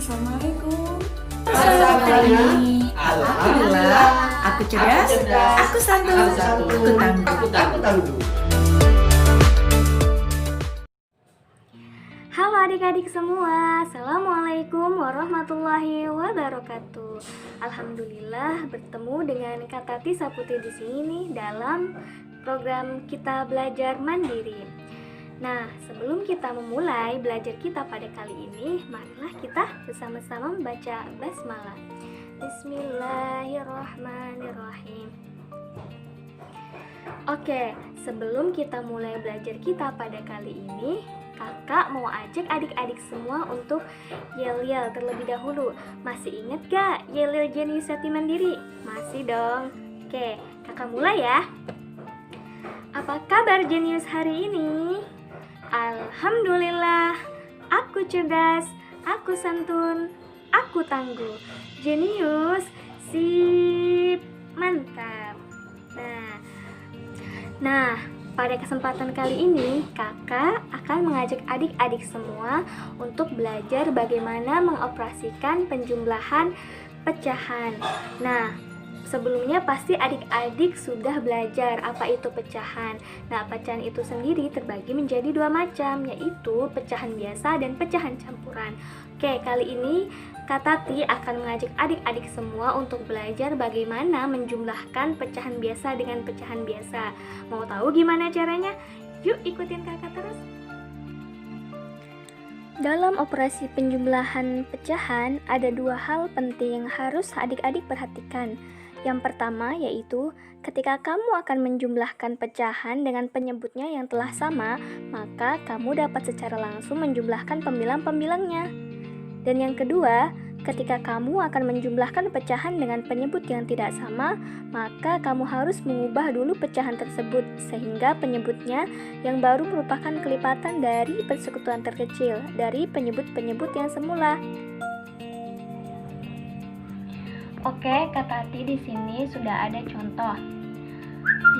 Assalamualaikum. Alhamdulillah, Aku cerdas, aku santun, aku tangguh. Halo adik-adik semua, Assalamualaikum warahmatullahi wabarakatuh. Alhamdulillah bertemu dengan Kak Tati Saputi di sini nih dalam program kita belajar mandiri. Nah, sebelum kita memulai belajar kita pada kali ini, marilah kita bersama-sama membaca basmalah. Bismillahirrahmanirrahim. Oke, sebelum kita mulai belajar kita pada kali ini, kakak mau ajak adik-adik semua untuk yel-yel terlebih dahulu. Masih ingat gak yel-yel Jenius Yati Mandiri? Masih dong. Oke, kakak mulai ya. Apa kabar Jenius hari ini? Alhamdulillah, aku cerdas, aku santun, aku tangguh. Jenius, sip, mantap. Nah, pada kesempatan kali ini, kakak akan mengajak adik-adik semua untuk belajar bagaimana mengoperasikan penjumlahan pecahan. Nah, sebelumnya pasti adik-adik sudah belajar apa itu pecahan. Nah, pecahan itu sendiri terbagi menjadi dua macam, yaitu pecahan biasa dan pecahan campuran. Oke, kali ini Kak Tati akan mengajak adik-adik semua untuk belajar bagaimana menjumlahkan pecahan biasa dengan pecahan biasa. Mau tahu gimana caranya? Yuk ikutin kakak terus. Dalam operasi penjumlahan pecahan, ada dua hal penting yang harus adik-adik perhatikan. Yang pertama yaitu ketika kamu akan menjumlahkan pecahan dengan penyebutnya yang telah sama, maka kamu dapat secara langsung menjumlahkan pembilang-pembilangnya. Dan yang kedua, ketika kamu akan menjumlahkan pecahan dengan penyebut yang tidak sama, maka kamu harus mengubah dulu pecahan tersebut sehingga penyebutnya yang baru merupakan kelipatan dari persekutuan terkecil dari penyebut-penyebut yang semula. Oke, Kak Tati di sini sudah ada contoh,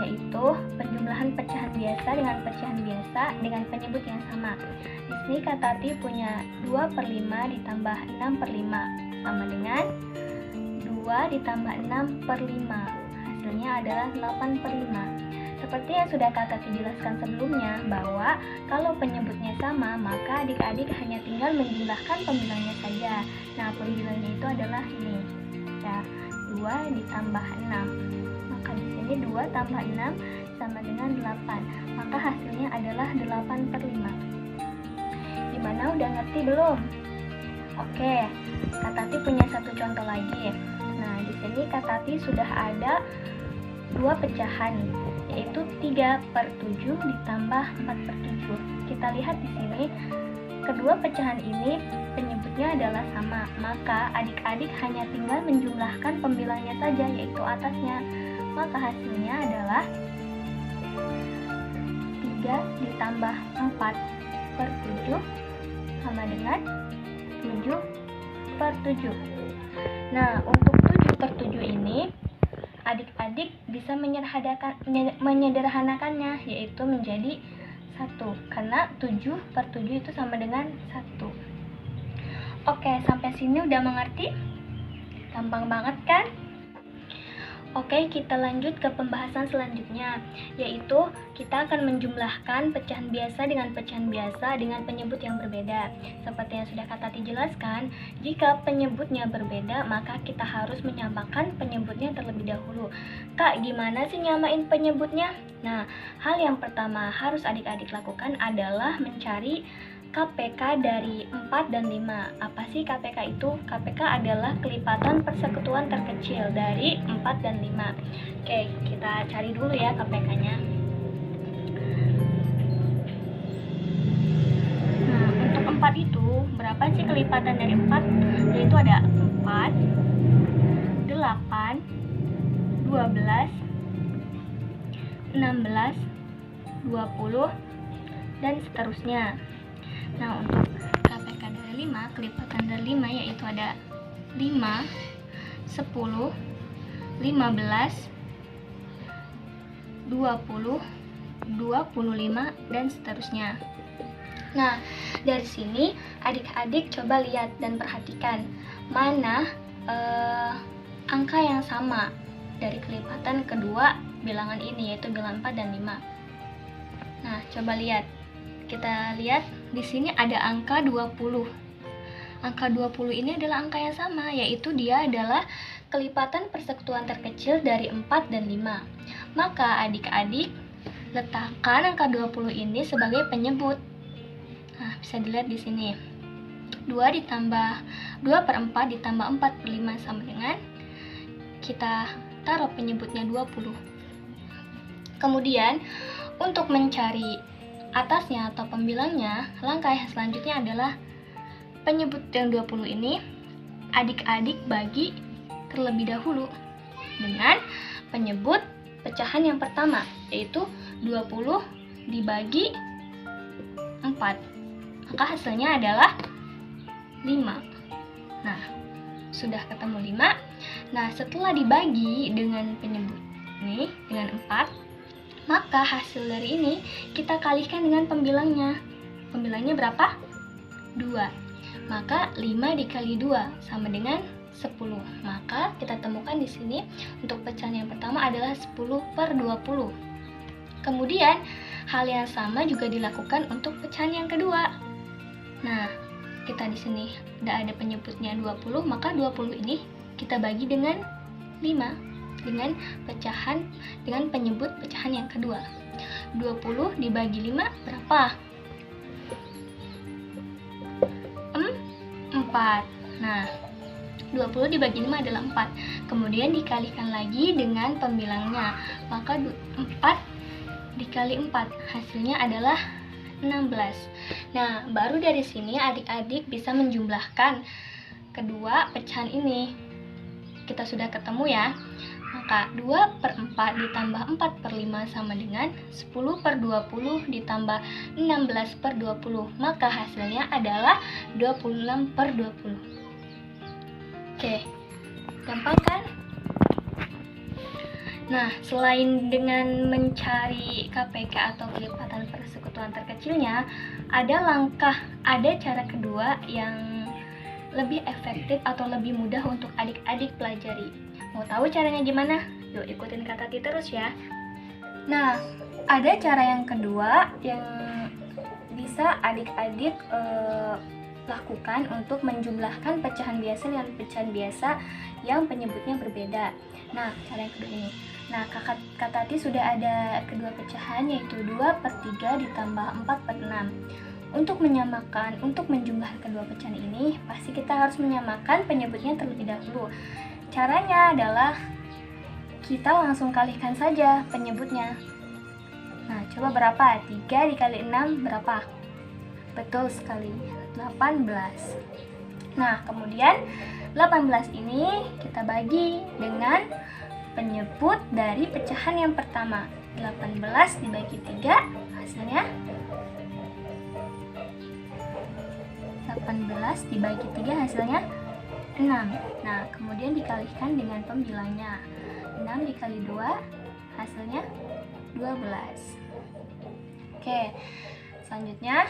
yaitu penjumlahan pecahan biasa dengan pecahan biasa dengan penyebut yang sama. Di sini Kak Tati punya 2/5 ditambah 6/5 sama dengan 2 ditambah 6/5. Hasilnya adalah 8/5. Seperti yang sudah Kak Tati jelaskan sebelumnya, bahwa kalau penyebutnya sama, maka adik-adik hanya tinggal menjumlahkan pembilangnya saja. Nah, pembilangnya itu adalah ini. Ya, 2 ditambah 6. Maka di sini 2 tambah 6 sama dengan 8. Maka hasilnya adalah 8/5. Gimana, udah ngerti belum? Oke, Kak Tati punya satu contoh lagi. Nah, di sini Kak Tati sudah ada dua pecahan, yaitu 3/7 ditambah 4/7. Kita lihat di sini, kedua pecahan ini penyebutnya adalah sama, maka adik-adik hanya tinggal menjumlahkan pembilangnya saja, yaitu atasnya. Maka hasilnya adalah 3 ditambah 4/7 sama dengan 7/7. Nah, untuk 7/7 ini adik-adik bisa menyederhanakannya, yaitu menjadi 1, karena 7/7 itu sama dengan 1. Oke, sampai sini udah mengerti? Gampang banget kan? Oke, kita lanjut ke pembahasan selanjutnya, yaitu kita akan menjumlahkan pecahan biasa dengan pecahan biasa dengan penyebut yang berbeda. Seperti yang sudah Kak Tati jelaskan, jika penyebutnya berbeda, maka kita harus menyamakan penyebutnya terlebih dahulu. Kak, gimana sih nyamain penyebutnya? Nah, hal yang pertama harus adik-adik lakukan adalah mencari KPK dari 4 dan 5. Apa sih KPK itu? KPK adalah kelipatan persekutuan terkecil dari 4 dan 5. Oke, kita cari dulu ya KPK-nya. Nah, untuk 4 itu, berapa sih kelipatan dari 4? Yaitu ada 4, 8, 12, 16, 20, dan seterusnya. Nah, untuk KPK dari 5, kelipatan dari 5 yaitu ada 5, 10, 15, 20, 25, dan seterusnya. Nah, dari sini adik-adik coba lihat dan perhatikan mana angka yang sama dari kelipatan kedua bilangan ini, yaitu bilangan 4 dan 5. Nah, coba lihat. Kita lihat di sini ada angka 20. Angka 20 ini adalah angka yang sama, yaitu dia adalah kelipatan persekutuan terkecil dari 4 dan 5. Maka adik-adik letakkan angka 20 ini sebagai penyebut. Nah, bisa dilihat di sini. 2 per 4 ditambah 4 per 5 sama dengan, kita taruh penyebutnya 20. Kemudian, untuk mencari atasnya atau pembilangnya, langkah selanjutnya adalah penyebut yang 20 ini adik-adik bagi terlebih dahulu dengan penyebut pecahan yang pertama, yaitu 20 dibagi 4. Maka hasilnya adalah 5. Nah, sudah ketemu 5. Nah, setelah dibagi dengan penyebut ini, dengan 4, maka hasil dari ini kita kalikan dengan pembilangnya. Pembilangnya berapa? 2. Maka 5 dikali 2 sama dengan 10. Maka kita temukan di sini untuk pecahan yang pertama adalah 10 per 20. Kemudian, hal yang sama juga dilakukan untuk pecahan yang kedua. Nah, kita di sini tidak ada penyebutnya 20, maka 20 ini kita bagi dengan 5 dengan penyebut pecahan yang kedua. 20 dibagi 5 berapa? 4. Nah, 20 dibagi 5 adalah 4. Kemudian dikalikan lagi dengan pembilangnya. Maka 4 dikali 4 hasilnya adalah 16. Nah, baru dari sini adik-adik bisa menjumlahkan kedua pecahan ini. Kita sudah ketemu ya. Maka 2 per 4 ditambah 4 per 5 sama dengan 10 per 20 ditambah 16 per 20. Maka hasilnya adalah 26 per 20. Oke, gampang kan? Nah, selain dengan mencari KPK atau kelipatan persekutuan terkecilnya, ada cara kedua yang lebih efektif atau lebih mudah untuk adik-adik pelajari. Mau tahu caranya gimana? Yuk ikutin Kak Tati terus ya. Nah, ada cara yang kedua yang bisa adik-adik lakukan untuk menjumlahkan pecahan biasa dengan pecahan biasa yang penyebutnya berbeda. Nah, cara yang kedua ini. Nah, Kak Tati sudah ada kedua pecahan, yaitu 2 per 3 ditambah 4 per 6. Untuk menjumlahkan kedua pecahan ini, pasti kita harus menyamakan penyebutnya terlebih dahulu. Caranya adalah kita langsung kalikan saja penyebutnya. Nah, coba berapa? 3 dikali 6 berapa? Betul sekali, 18. Nah, kemudian 18 ini kita bagi dengan penyebut dari pecahan yang pertama. 18 dibagi 3 hasilnya 18 dibagi 3 hasilnya 6. Nah, kemudian dikalikan dengan pembilangnya. 6 dikali 2 hasilnya 12. Oke, selanjutnya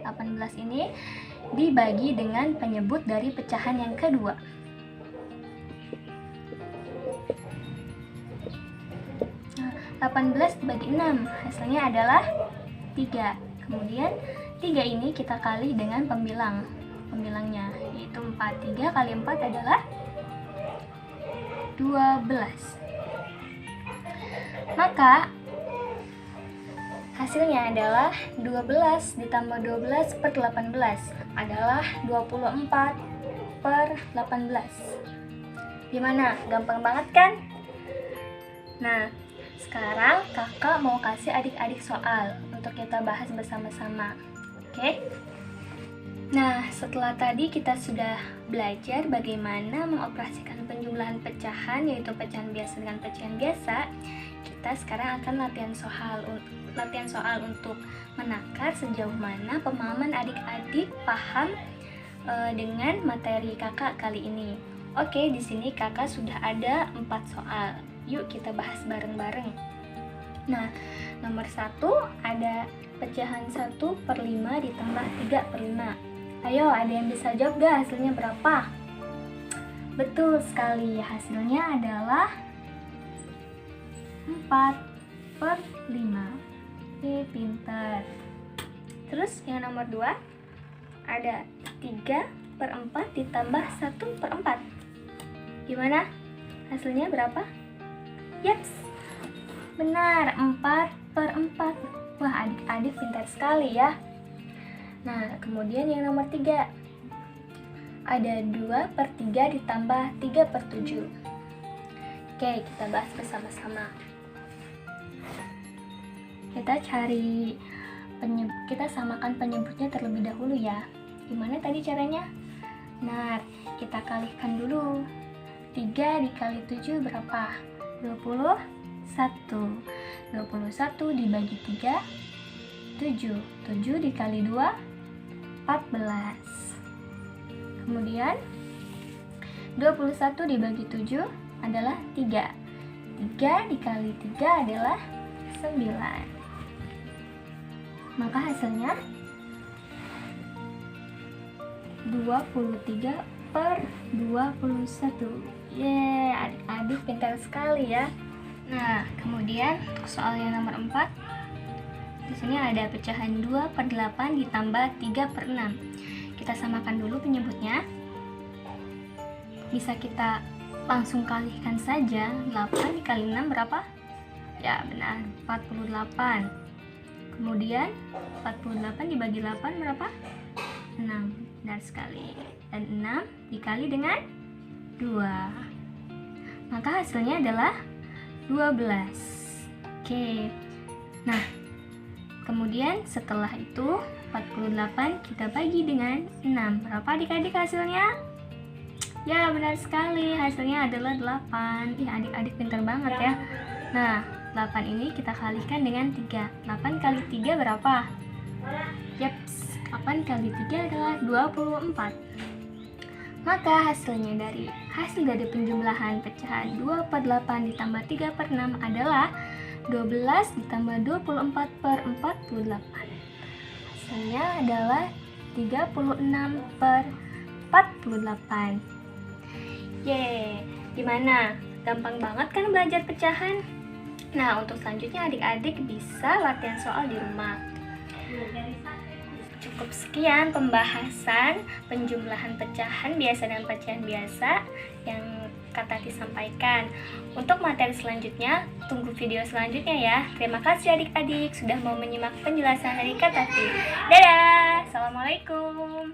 18 ini dibagi dengan penyebut dari pecahan yang kedua. Nah, 18 dibagi 6 hasilnya adalah 3. Kemudian 3 ini kita kali dengan pembilangnya, yaitu 4. 3 kali 4 adalah 12. Maka hasilnya adalah 12 ditambah 12 per 18 adalah 24 per 18. Gimana? Gampang banget kan? Nah, sekarang kakak mau kasih adik-adik soal untuk kita bahas bersama-sama. Oke? Nah, setelah tadi kita sudah belajar bagaimana mengoperasikan penjumlahan pecahan, yaitu pecahan biasa dengan pecahan biasa, kita sekarang akan latihan soal untuk menakar sejauh mana pemahaman adik-adik paham dengan materi kakak kali ini. Oke, di sini kakak sudah ada 4 soal. Yuk kita bahas bareng-bareng. Nah, nomor 1 ada pecahan 1/5 ditambah 3/5. Ayo, ada yang bisa jawab gak hasilnya berapa? Betul sekali, hasilnya adalah 4/5. Pintar. Terus yang nomor 2 ada 3/4 ditambah 1/4. Gimana? Hasilnya berapa? Yaps, benar, 4/4. Wah, adik-adik pintar sekali ya. Nah, kemudian yang nomor 3 ada 2/3 ditambah 3/7. Oke, kita bahas bersama-sama. Kita samakan penyebutnya terlebih dahulu ya. Gimana tadi caranya? Nah, kita kalikan dulu. 3 dikali 7 berapa? 21. 21 dibagi 3, 7. 7 dikali 2, 14. Kemudian 21 dibagi 7 adalah 3. 3 dikali 3 adalah 9. Maka hasilnya 23/21. Yeay, adik-adik pintar sekali ya. Nah, kemudian soal yang nomor 4. Di sini ada pecahan 2/8 ditambah 3/6. Kita samakan dulu penyebutnya. Bisa kita langsung kalikan saja. 8 dikali 6 berapa? Ya, benar, 48. Kemudian 48 dibagi 8 berapa? 6. Benar sekali. Dan 6 dikali dengan 2. Maka hasilnya adalah 12. Oke. Nah, kemudian setelah itu 48 kita bagi dengan 6. Berapa adik-adik hasilnya? Ya, benar sekali. Hasilnya adalah 8. Ih, adik-adik pintar banget ya. Nah, 8 ini kita kalikan dengan 3. 8 kali 3 berapa? Yaps, 8 kali 3 adalah 24. Maka hasil dari penjumlahan pecahan 2/8 ditambah 3/6 adalah 12 ditambah 24/48. Hasilnya adalah 36/48. Yeay, gimana? Gampang banget kan belajar pecahan? Nah, untuk selanjutnya adik-adik bisa latihan soal di rumah. Cukup sekian pembahasan penjumlahan pecahan biasa dan pecahan biasa yang Kak Tati sampaikan. Untuk materi selanjutnya, tunggu video selanjutnya ya. Terima kasih adik-adik sudah mau menyimak penjelasan dari Kak Tati. Dadah! Assalamualaikum.